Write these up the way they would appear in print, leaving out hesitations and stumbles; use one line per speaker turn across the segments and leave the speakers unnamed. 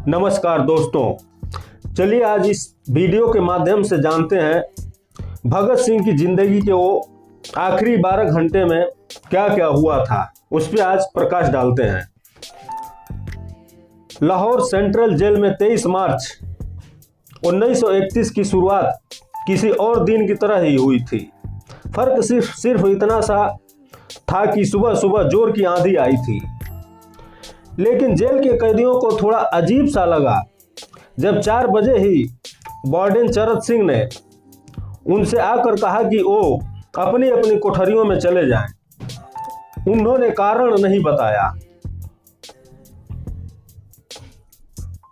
नमस्कार दोस्तों, चलिए आज इस वीडियो के माध्यम से जानते हैं भगत सिंह की जिंदगी के वो आखिरी 12 घंटे में क्या क्या हुआ था। उस पर आज प्रकाश डालते हैं। लाहौर सेंट्रल जेल में 23 मार्च 1931 की शुरुआत किसी और दिन की तरह ही हुई थी। फर्क सिर्फ इतना सा था कि सुबह सुबह जोर की आंधी आई थी। लेकिन जेल के कैदियों को थोड़ा अजीब सा लगा जब 4 बजे ही वार्डन चरत सिंह ने उनसे आकर कहा कि वो अपनी अपनी कोठरियों में चले जाएं। उन्होंने कारण नहीं बताया।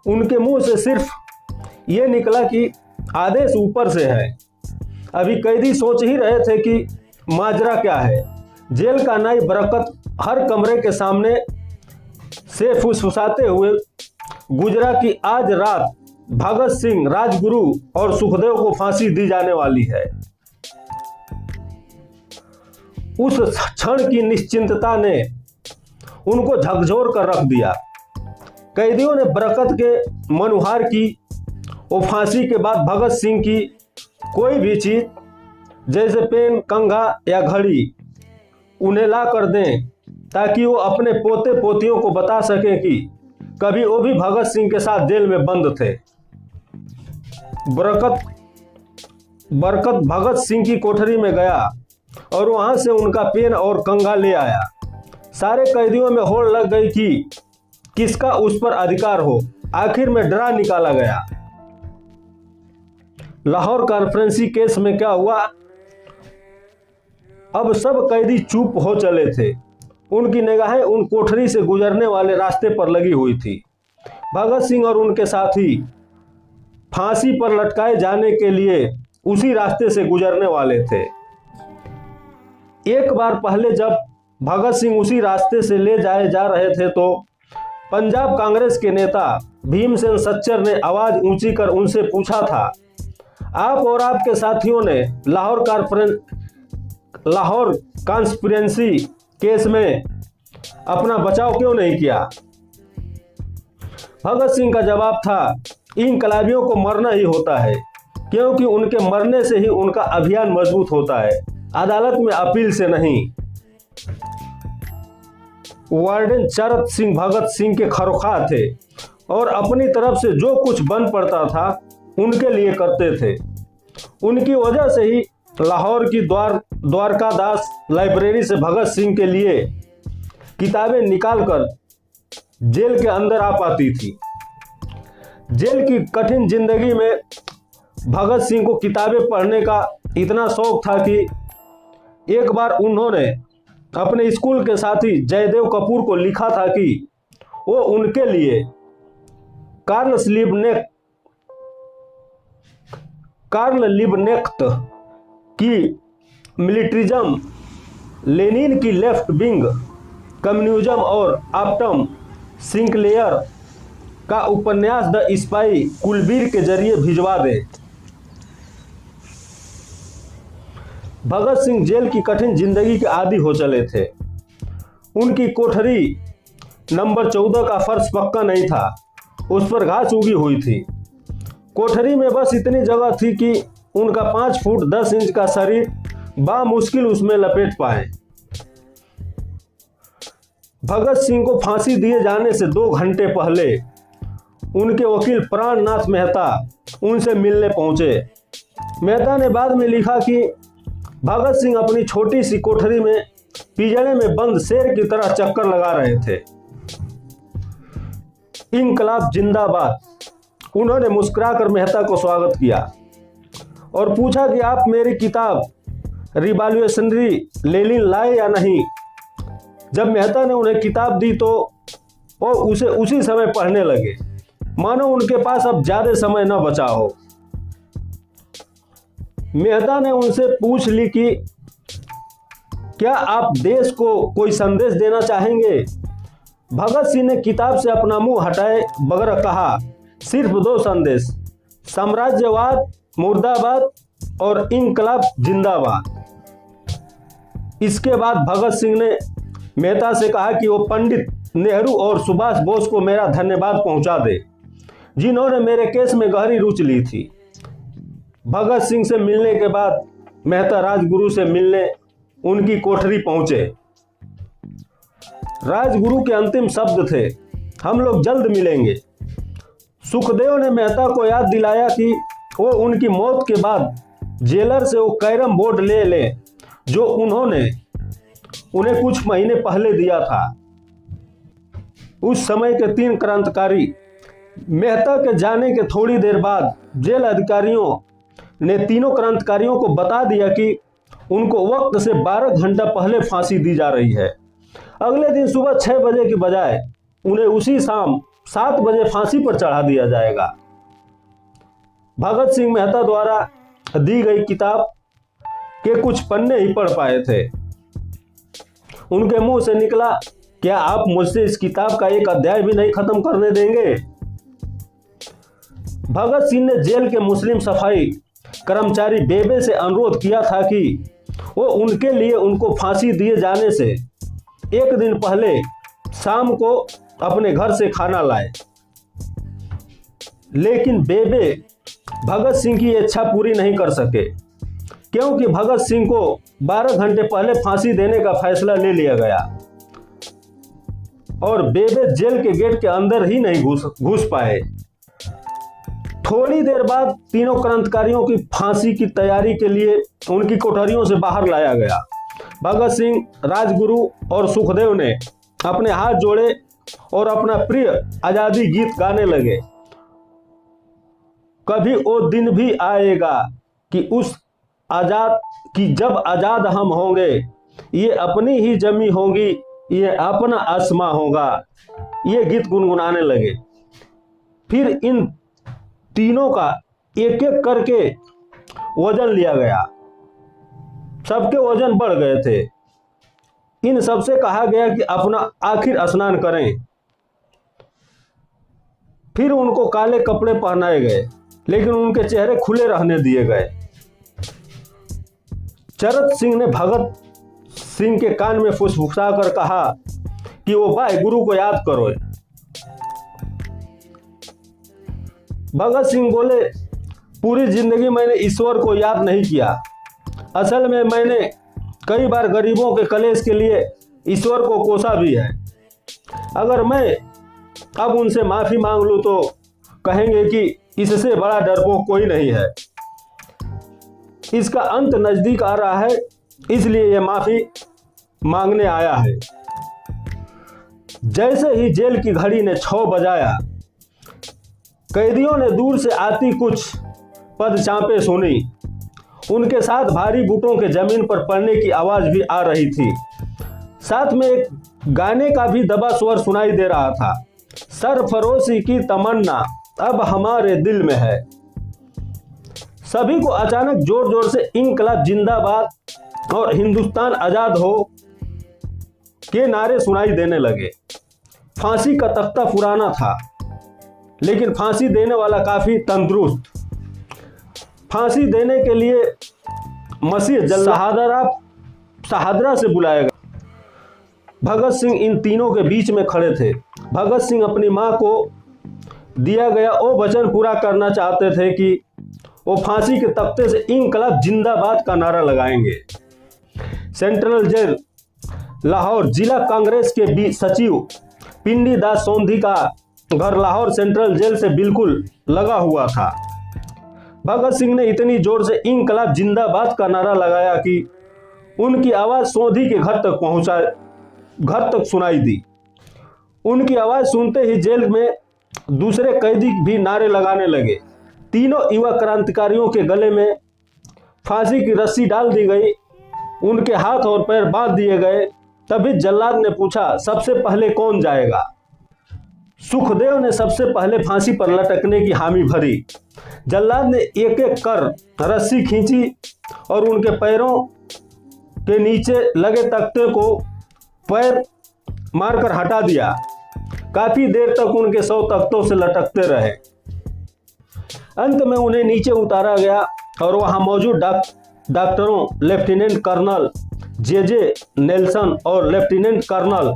उनके मुंह से सिर्फ ये निकला कि आदेश ऊपर से है। अभी कैदी सोच ही रहे थे कि माजरा क्या है। जेल का नाई बरकत हर कमरे के सामने से फुसफुसाते हुए गुजरा कि आज रात भगत सिंह, राजगुरु और सुखदेव को फांसी दी जाने वाली है। उस क्षण की निश्चिंतता ने उनको झकझोर कर रख दिया। कैदियों ने बरकत के मनुहार की वो फांसी के बाद भगत सिंह की कोई भी चीज जैसे पेन, कंघा या घड़ी उन्हें ला कर दें ताकि वो अपने पोते पोतियों को बता सके कि कभी वो भी भगत सिंह के साथ जेल में बंद थे। बरकत भगत सिंह की कोठरी में गया और वहां से उनका पेन और कंघा ले आया। सारे कैदियों में होड़ लग गई कि किसका उस पर अधिकार हो। आखिर में डरा निकाला गया। लाहौर कॉन्फ्रेंसी केस में क्या हुआ, अब सब कैदी चुप हो चले थे। उनकी निगाहें उन कोठरी से गुजरने वाले रास्ते पर लगी हुई थी। भगत सिंह और उनके साथी फांसी पर लटकाए जाने के लिए उसी रास्ते से गुजरने वाले थे। एक बार पहले जब भगत सिंह उसी रास्ते से ले जाए जा रहे थे तो पंजाब कांग्रेस के नेता भीमसेन सच्चर ने आवाज ऊंची कर उनसे पूछा था, आप और आपके साथियों ने लाहौर कॉन्स्पिरेसी केस में अपना बचाव क्यों नहीं किया। भगत सिंह का जवाब था, इनकलाबियों को मरना ही होता है क्योंकि उनके मरने से ही उनका अभियान मजबूत होता है, अदालत में अपील से नहीं। वार्डन चरत सिंह भगत सिंह के खरोखा थे और अपनी तरफ से जो कुछ बन पड़ता था उनके लिए करते थे। उनकी वजह से ही लाहौर की द्वारकादास लाइब्रेरी से भगत सिंह के लिए किताबें निकालकर जेल के अंदर आ पाती थी। जेल की कठिन जिंदगी में भगत सिंह को किताबें पढ़ने का इतना शौक था कि एक बार उन्होंने अपने स्कूल के साथी जयदेव कपूर को लिखा था कि वो उनके लिए कार्ल लिबनेख्त की मिलिट्रिज्म, लेनिन की लेफ्ट विंग कम्युनिज्म और ऑप्टम सिंक्लेयर का उपन्यास द स्पाई कुलबीर के जरिए भिजवा दे। भगत सिंह जेल की कठिन जिंदगी के आदी हो चले थे। उनकी कोठरी नंबर 14 का फर्श पक्का नहीं था, उस पर घास उगी हुई थी। कोठरी में बस इतनी जगह थी कि उनका 5 फुट 10 इंच का शरीर बामुश्किल उसमें लपेट पाए। भगत सिंह को फांसी दिए जाने से 2 घंटे पहले उनके वकील प्राणनाथ मेहता उनसे मिलने पहुंचे। मेहता ने बाद में लिखा कि भगत सिंह अपनी छोटी सी कोठरी में पिंजरे में बंद शेर की तरह चक्कर लगा रहे थे। इनकलाब जिंदाबाद। उन्होंने मुस्कुराकर मेहता को स्वागत किया और पूछा कि आप मेरी किताब रिवॉल्यूशनरी लेनिन लाए या नहीं। जब मेहता ने उन्हें किताब दी तो वो उसे उसी समय पढ़ने लगे, मानो उनके पास अब ज्यादा समय न बचा हो। मेहता ने उनसे पूछ ली कि क्या आप देश को कोई संदेश देना चाहेंगे। भगत सिंह ने किताब से अपना मुंह हटाए बगैर कहा, सिर्फ 2 संदेश, साम्राज्यवाद मुर्दाबाद और इनकलाब जिंदाबाद। इसके बाद भगत सिंह ने मेहता से कहा कि वो पंडित नेहरू और सुभाष बोस को मेरा धन्यवाद पहुंचा दे। जिन्होंने मेरे केस में गहरी रुचि ली थी। भगत सिंह से मिलने के बाद मेहता राजगुरु से मिलने उनकी कोठरी पहुंचे। राजगुरु के अंतिम शब्द थे, हम लोग जल्द मिलेंगे। सुखदेव ने मेहता को याद दिलाया कि वो उनकी मौत के बाद जेलर से वो कैरम बोर्ड ले ले जो उन्होंने उन्हें कुछ महीने पहले दिया था। उस समय के 3 क्रांतिकारी मेहता के जाने के थोड़ी देर बाद जेल अधिकारियों ने तीनों क्रांतिकारियों को बता दिया कि उनको वक्त से 12 घंटा पहले फांसी दी जा रही है। अगले दिन सुबह 6 बजे की बजाय उन्हें उसी शाम 7 बजे फांसी पर चढ़ा दिया जाएगा। भगत सिंह मेहता द्वारा दी गई किताब के कुछ पन्ने ही पढ़ पाए थे। उनके मुंह से निकला, क्या आप मुझसे इस किताब का एक अध्याय भी नहीं खत्म करने देंगे? भगत सिंह ने जेल के मुस्लिम सफाई कर्मचारी बेबे से अनुरोध किया था कि वो उनके लिए उनको फांसी दिए जाने से एक दिन पहले शाम को अपने घर से खाना लाए। लेकिन बेबे भगत सिंह की इच्छा पूरी नहीं कर सके, क्योंकि भगत सिंह को 12 घंटे पहले फांसी देने का फैसला ले लिया गया और बेबे जेल के गेट के अंदर ही नहीं घुस पाए। थोड़ी देर बाद तीनों क्रांतिकारियों की फांसी की तैयारी के लिए उनकी कोठरियों से बाहर लाया गया। भगत सिंह, राजगुरु और सुखदेव ने अपने हाथ जोड़े और अपना प्रिय आजादी गीत गाने लगे। कभी वो दिन भी आएगा कि जब आजाद हम होंगे, ये अपनी ही जमी होगी, ये अपना आसमां होगा। ये गीत गुनगुनाने लगे। फिर इन तीनों का एक एक करके वजन लिया गया। सबके वजन बढ़ गए थे। इन सबसे कहा गया कि अपना आखिर स्नान करें। फिर उनको काले कपड़े पहनाए गए, लेकिन उनके चेहरे खुले रहने दिए गए। चरत सिंह ने भगत सिंह के कान में फुसफुसा कर कहा कि वो भाई गुरु को याद करो। भगत सिंह बोले, पूरी जिंदगी मैंने ईश्वर को याद नहीं किया। असल में मैंने कई बार गरीबों के कलेश के लिए ईश्वर को कोसा भी है। अगर मैं अब उनसे माफी मांग लूं तो कहेंगे कि इससे बड़ा डरपोक कोई नहीं है। इसका अंत नजदीक आ रहा है, इसलिए यह माफी मांगने आया है। जैसे ही जेल की घड़ी ने 6 बजाया, कैदियों ने दूर से आती कुछ पदचांपे सुनी। उनके साथ भारी बूटों के जमीन पर पड़ने की आवाज भी आ रही थी। साथ में एक गाने का भी दबा स्वर सुनाई दे रहा था। सरफरोशी की तमन्ना अब हमारे दिल में है। सभी को अचानक जोर जोर से इंकलाब जिंदाबाद और हिंदुस्तान आजाद हो के नारे सुनाई देने लगे। फांसी का तख्ता पुराना था, लेकिन फांसी देने वाला काफी तंदुरुस्त। फांसी देने के लिए मसीह शहादरा से बुलाया गया। भगत सिंह इन तीनों के बीच में खड़े थे। भगत सिंह अपनी मां को दिया गया वो वचन पूरा करना चाहते थे कि वो फांसी के तख्ते से इंकलाब जिंदाबाद का नारा लगाएंगे। सेंट्रल जेल लाहौर, जिला कांग्रेस के सचिव पिंडी दास सोंधी का घर लाहौर सेंट्रल जेल से बिल्कुल लगा हुआ था। भगत सिंह ने इतनी जोर से इंकलाब जिंदाबाद का नारा लगाया कि उनकी आवाज सोंधी के घर तक सुनाई दी। उनकी आवाज सुनते ही जेल में दूसरे कैदी भी नारे लगाने लगे। तीनों युवा क्रांतिकारियों के गले में फांसी की रस्सी डाल दी गई, उनके हाथ और पैर बांध दिए गए। तभी जल्लाद ने पूछा, सबसे पहले कौन जाएगा? सुखदेव ने सबसे पहले फांसी पर लटकने की हामी भरी। जल्लाद ने एक एक कर रस्सी खींची और उनके पैरों के नीचे लगे तख्ते को पैर मारकर हटा दिया। काफी देर तक उनके 100 तख्तों से लटकते रहे। अंत में उन्हें नीचे उतारा गया और वहां मौजूद डॉक्टरों लेफ्टिनेंट कर्नल जे नेल्सन और लेफ्टिनेंट कर्नल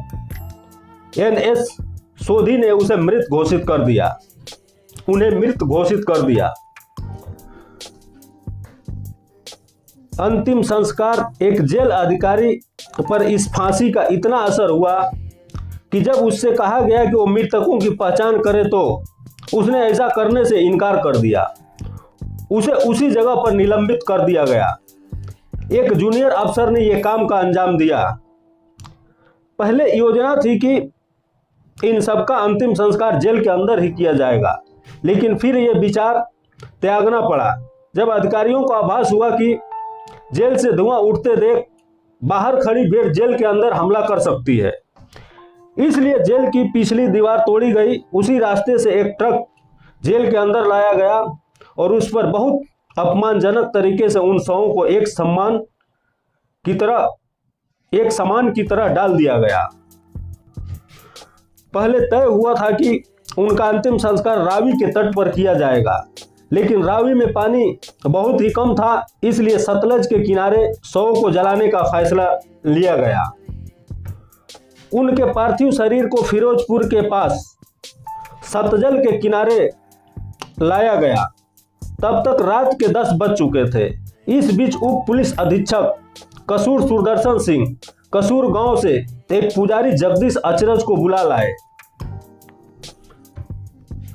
NS सोधी ने उसे मृत घोषित कर दिया। उन्हें मृत घोषित कर दिया। अंतिम संस्कार एक जेल अधिकारी पर इस फांसी का इतना असर हुआ कि जब उससे कहा गया कि वो मृतकों की पहचान करे तो उसने ऐसा करने से इनकार कर दिया। उसे उसी जगह पर निलंबित कर दिया गया। एक जूनियर अफसर ने यह काम का अंजाम दिया। पहले योजना थी कि इन सबका अंतिम संस्कार जेल के अंदर ही किया जाएगा, लेकिन फिर यह विचार त्यागना पड़ा जब अधिकारियों को आभास हुआ कि जेल से धुआं उठते देख बाहर खड़ी भीड़ जेल के अंदर हमला कर सकती है। इसलिए जेल की पिछली दीवार तोड़ी गई। उसी रास्ते से एक ट्रक जेल के अंदर लाया गया और उस पर बहुत अपमानजनक तरीके से उन शवों को एक सामान की तरह डाल दिया गया। पहले तय हुआ था कि उनका अंतिम संस्कार रावी के तट पर किया जाएगा, लेकिन रावी में पानी बहुत ही कम था, इसलिए सतलज के किनारे शवों को जलाने का फैसला लिया गया। उनके पार्थिव शरीर को फिरोजपुर के पास सतलज के किनारे लाया गया। तब तक रात के 10 बज चुके थे। इस बीच उप पुलिस अधीक्षक कसूर सुदर्शन सिंह कसूर गांव से एक पुजारी जगदीश अचरज को बुला लाए।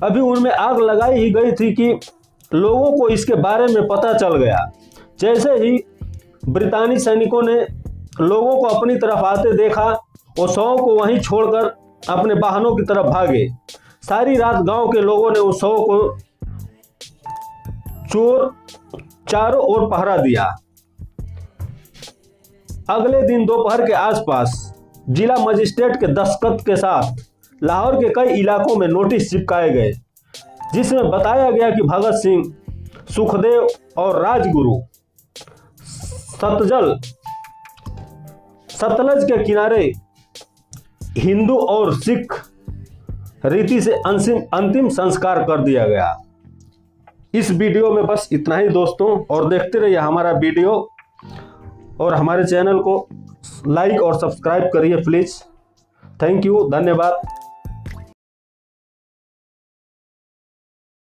अभी उनमें आग लगाई ही गई थी कि लोगों को इसके बारे में पता चल गया। जैसे ही ब्रितानी सैनिकों ने लोगों को अपनी तरफ आते देखा, वो शवों को वहीं छोड़कर अपने वाहनों की तरफ भागे। सारी रात गांव के लोगों ने उस शवों को चारों ओर पहरा दिया। अगले दिन दोपहर के आसपास जिला मजिस्ट्रेट के दस्तखत के साथ लाहौर के कई इलाकों में नोटिस चिपकाए गए, जिसमें बताया गया कि भगत सिंह, सुखदेव और राजगुरु सतलज के किनारे हिंदू और सिख रीति से अंतिम संस्कार कर दिया गया। इस वीडियो में बस इतना ही दोस्तों, और देखते रहिए हमारा वीडियो और हमारे चैनल को लाइक और सब्सक्राइब करिए प्लीज़। थैंक यू, धन्यवाद।